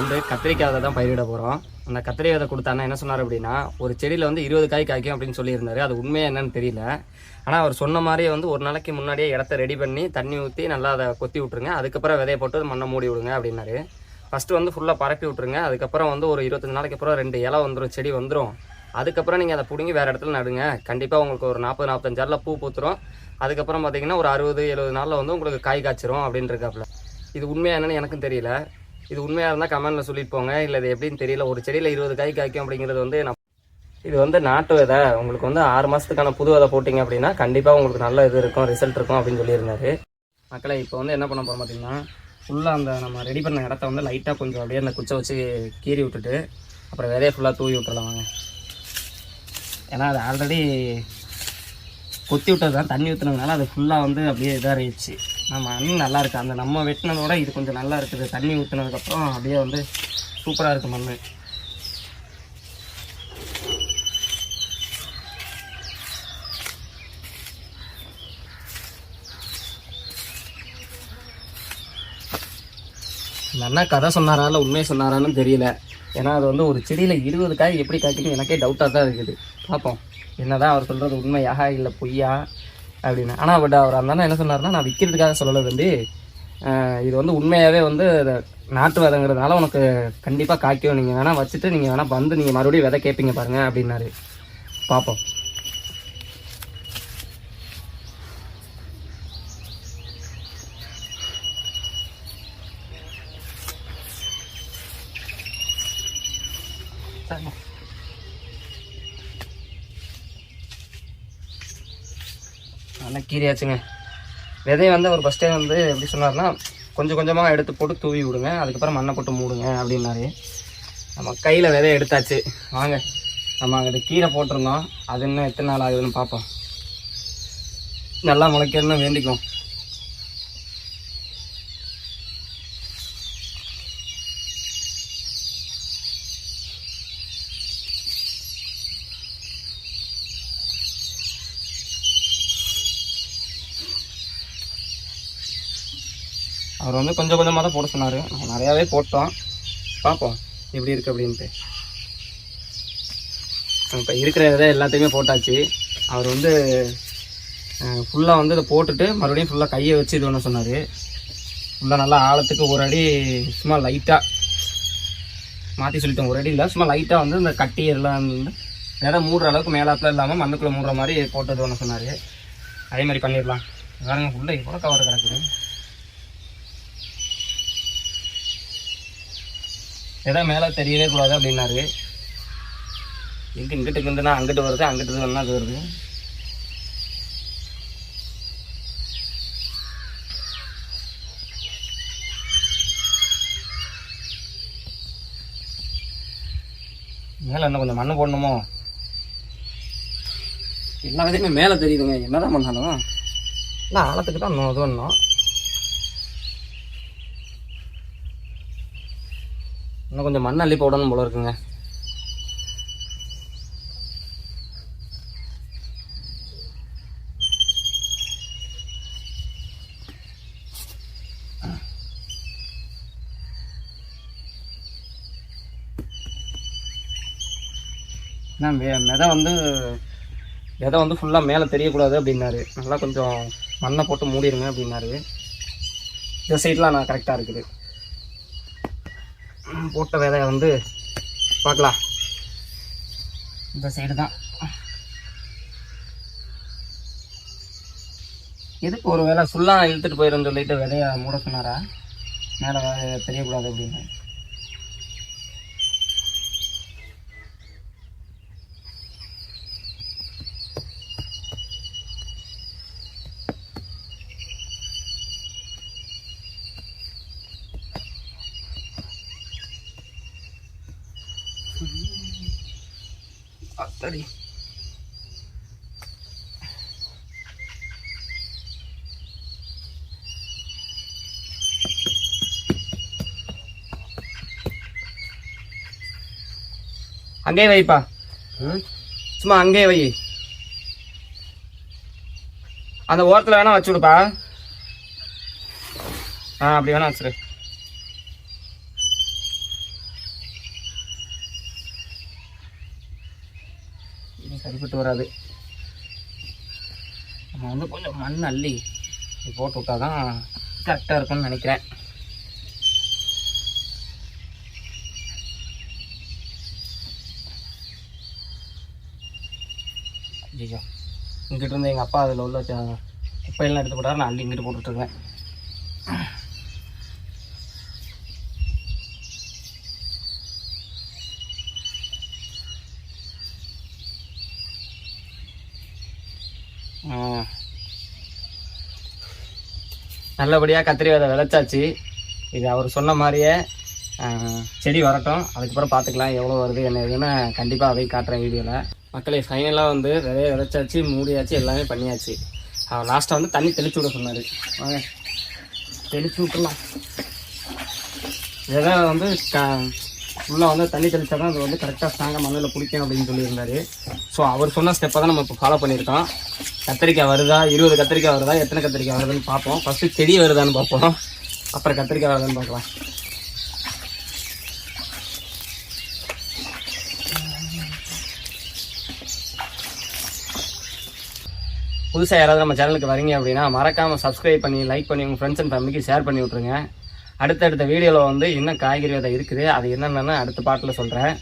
வந்து கத்திரிக்காய் விதை தான் பயிரிட போகிறோம். அந்த கத்திரி விதை கொடுத்தானா என்ன சொன்னார் அப்படின்னா, ஒரு செடியில் வந்து 20 காய் காய்க்கும் அப்படின்னு சொல்லியிருந்தாரு. அது உண்மையாக என்னன்னு தெரியல. ஆனால் அவர் சொன்ன மாதிரியே வந்து ஒரு நாளைக்கு முன்னாடியே இடத்த ரெடி பண்ணி தண்ணி ஊற்றி நல்லா அதை கொத்தி விட்ருங்க. அதுக்கப்புறம் விதையை போட்டு மண்ணை மூடி விடுங்க அப்படின்னாரு. ஃபஸ்ட்டு வந்து ஃபுல்லாக பரப்பி விட்ருங்க. அதுக்கப்புறம் வந்து ஒரு 25 நாளைக்கு அப்புறம் 2 இலை வந்துடும், செடி வந்துடும். அதுக்கப்புறம் நீங்கள் அதை பிடுங்கி வேறு இடத்துல நடுங்க. கண்டிப்பாக உங்களுக்கு ஒரு 40-45 நாளில் பூ பூத்துரும். அதுக்கப்புறம் பார்த்தீங்கன்னா ஒரு 60-70 நாளில் வந்து உங்களுக்கு காய் காய்ச்சிரும் அப்படின்னு இருக்காப்புல. இது உண்மையாக என்னன்னு எனக்கும் தெரியல. இது உண்மையாக இருந்தால் கமெண்டில் சொல்லிட்டு போங்க. இல்லை இது எப்படின்னு தெரியல. ஒரு செடியில் 20 காய் காய்க்கும் அப்படிங்கிறது வந்து இது வந்து நாட்டு விதை. உங்களுக்கு வந்து 6 மாதத்துக்கான புது விதை போட்டிங்க அப்படின்னா கண்டிப்பாக உங்களுக்கு நல்ல இது இருக்கும், ரிசல்ட் இருக்கும் அப்படின்னு சொல்லியிருந்தாரு. மக்களை இப்போ வந்து என்ன பண்ண போகிறோம் பார்த்தீங்கன்னா, ஃபுல்லாக அந்த நம்ம ரெடி பண்ண இடத்த வந்து லைட்டாக கொஞ்சம் அப்படியே அந்த குச்சை வச்சு கீறி விட்டுட்டு அப்புறம் விதையை ஃபுல்லாக தூவி விட்டுறலாம் வாங்க. ஏன்னா அது ஆல்ரெடி கொத்தி விட்டது தான், தண்ணி ஊற்றுனதுனால அது ஃபுல்லாக வந்து அப்படியே இதாக இருந்துச்சு. மண் நல்லா இருக்குது. அந்த நம்ம வெட்டினதோட இது கொஞ்சம் நல்லா இருக்குது. தண்ணி ஊற்றுனதுக்கப்புறம் அப்படியே வந்து சூப்பராக இருக்குது மண். இந்த அண்ணா கதை சொன்னாரா இல்லை உண்மையை சொன்னாரான்னு தெரியல. ஏன்னா அது வந்து ஒரு செடியில் 20 காய் எப்படி காய்க்குன்னு எனக்கே டவுட்டாக தான் இருக்குது. பார்ப்போம் என்னதான் அவர் சொல்கிறது உண்மையா இல்லை பொய்யா அப்படின்னு. ஆனால் பட் அவர் அந்த என்ன சொன்னார்னா, நான் விற்கிறதுக்காக சொல்லலை தம்பி, இது வந்து உண்மையாகவே வந்து நாட்டு விதைங்கிறதுனால உனக்கு கண்டிப்பாக காய்க்கும். நீங்கள் வேணால் வச்சுட்டு நீங்கள் வேணால் வந்து நீங்கள் மறுபடியும் விதை கேட்பீங்க பாருங்கள் அப்படின்னாரு. பார்ப்போம். நல்லா கீரியாச்சுங்க. விதையை வந்து அவர் ஃபஸ்ட்டே வந்து எப்படி சொன்னார்னா, கொஞ்சம் கொஞ்சமாக எடுத்து போட்டு தூவி விடுங்க, அதுக்கப்புறம் மண்ணை போட்டு மூடுங்க அப்படின்னாரு. நம்ம கையில் விதையை எடுத்தாச்சு. வாங்க நம்ம அங்கே கீரை போட்டிருந்தோம், அது இன்னும் எத்தனை நாள் ஆகுதுன்னு பார்ப்போம். நல்லா முளைக்கணும்னு வேண்டிக்கும். அவர் வந்து கொஞ்சம் கொஞ்சமாக தான் போட சொன்னார். நாங்கள் நிறையாவே போட்டோம். பார்ப்போம் எப்படி இருக்குது அப்படின்ட்டு. இப்போ இருக்கிற இதை எல்லாத்தையுமே போட்டாச்சு. அவர் வந்து ஃபுல்லாக வந்து இதை போட்டுட்டு மறுபடியும் ஃபுல்லாக கையை வச்சு இது ஒன்று சொன்னார். ஃபுல்லாக நல்லா ஆழத்துக்கு ஒரு அடி சும்மா லைட்டாக மாற்றி சொல்லிட்டோம். ஒரு அடி இல்லை, சும்மா லைட்டாக வந்து இந்த கட்டி எல்லாம் வந்து விதை மூடுற அளவுக்கு மேலாப்பில் இல்லாமல் மண்ணுக்குள்ளே மூடுற மாதிரி போட்டது ஒன்று சொன்னார். அதே மாதிரி பண்ணிடலாம். வேறுங்க ஃபுல்லாக இவ்வளோ கவர் கிடக்குது. எதோ மேலே தெரியவே கூடாது அப்படின்னாரு. இங்கிட்டு இருந்துன்னா அங்கிட்டு வருது, அங்கிட்டு இருந்தா அது வருது. மேலே இன்னும் கொஞ்சம் மண்ணு போடணுமோ? எல்லா விதையுமே மேலே தெரியுதுங்க. என்னதான் பண்ணாலும் இல்லை ஆழத்துக்கு தான் இது பண்ணணும். இன்னும் கொஞ்சம் மண் அள்ளி போடணும் போல இருக்குங்க. விதை வந்து ஃபுல்லாக மேலே தெரியக்கூடாது அப்படின்னாரு. நல்லா கொஞ்சம் மண்ணை போட்டு மூடிடுங்க அப்படின்னாரு. இந்த சைட்லாம் நான் கரெக்டாக இருக்குது. போட்ட விதையை வந்து பார்க்கலாம். இந்த சைடு தான். எதுக்கு ஒரு வேலை ஃபுல்லாக இழுத்துட்டு போயிடும் சொல்லிட்டு விதையை மூட சொன்னாரா? மேலே தெரியக்கூடாது அப்படின்னு. அத்தடி அங்கே வைப்பா. சும்மா அங்கே வை. அந்த ஓரத்தில் வேணா வச்சு விடுப்பா. அப்படி வேணா வச்சுரு. சரிப்பட்டு வராது. நம்ம வந்து கொஞ்சம் மண் அள்ளி போட்டு விட்டா தான் கரெக்டாக இருக்கும்னு நினைக்கிறேன். ஐயோ, இங்கிட்ட இருந்து எங்கள் அப்பா அதில் உள்ள குப்பையெல்லாம் எடுத்து போட்டார். நான் அள்ளி இங்கிட்டு போட்டுட்ருக்கேன். நல்லபடியாக கத்திரி விதை விளைச்சாச்சு. இது அவர் சொன்ன மாதிரியே செடி வரட்டும், அதுக்கப்புறம் பார்த்துக்கலாம் எவ்வளோ வருது என்ன இதுன்னு. கண்டிப்பாக அதை காட்டுறேன் வீடியோவில். மக்களே ஃபைனலாக வந்து விதையை விதைச்சாச்சு, மூடியாச்சு, எல்லாமே பண்ணியாச்சு. அவர் லாஸ்ட்டாக வந்து தண்ணி தெளிச்சு விட சொன்னார். வாங்க தெளிச்சு விட்டுலாம். விதை வந்து ஃபுல்லாக வந்து தண்ணி தெளித்தா தான் அது வந்து கரெக்டாக ஸ்ட்ராங்காக மண்ணில் பிடிக்கும் அப்படின்னு சொல்லியிருந்தார். ஸோ அவர் சொன்ன ஸ்டெப்பை தான் நம்ம இப்போ ஃபாலோ பண்ணியிருக்கோம். கத்திரிக்காய் வருதா, 20 கத்திரிக்காய் வருதா, எத்தனை கத்திரிக்காய் வருதுன்னு பார்ப்போம். ஃபஸ்ட்டு செடி வருதான்னு பார்ப்போம், அப்புறம் கத்திரிக்காய் வருதான்னு பார்க்கலாம். புதுசாக யாராவது நம்ம சேனலுக்கு வரீங்க அப்படின்னா மறக்காமல் சப்ஸ்கிரைப் பண்ணி, லைக் பண்ணி, உங்கள் ஃப்ரெண்ட்ஸ் அண்ட் ஃபேமிலிக்கு ஷேர் பண்ணி விட்ருங்க. அடுத்தடுத்த வீடியோவில் வந்து இன்னும் காய்கறி விதை இருக்குது, அது என்னென்னு அடுத்த பாட்டில் சொல்கிறேன்.